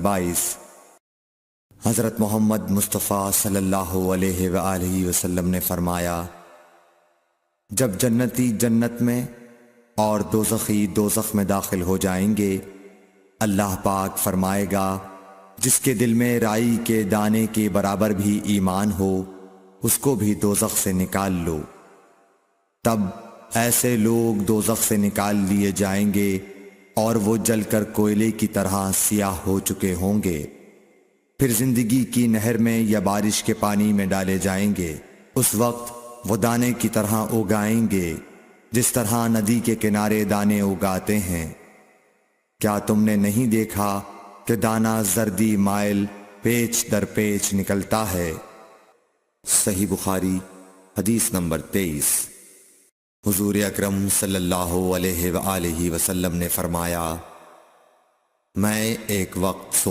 22۔ حضرت محمد مصطفیٰ صلی اللہ علیہ وآلہ وسلم نے فرمایا، جب جنتی جنت میں اور دوزخی دوزخ میں داخل ہو جائیں گے، اللہ پاک فرمائے گا جس کے دل میں رائی کے دانے کے برابر بھی ایمان ہو اس کو بھی دوزخ سے نکال لو۔ تب ایسے لوگ دوزخ سے نکال لیے جائیں گے اور وہ جل کر کوئلے کی طرح سیاہ ہو چکے ہوں گے، پھر زندگی کی نہر میں یا بارش کے پانی میں ڈالے جائیں گے۔ اس وقت وہ دانے کی طرح اگائیں گے جس طرح ندی کے کنارے دانے اگاتے ہیں۔ کیا تم نے نہیں دیکھا کہ دانہ زردی مائل پیچ در پیچ نکلتا ہے؟ صحیح بخاری حدیث نمبر 23۔ حضور اکرم صلی اللہ علیہ وآلہ وسلم نے فرمایا، میں ایک وقت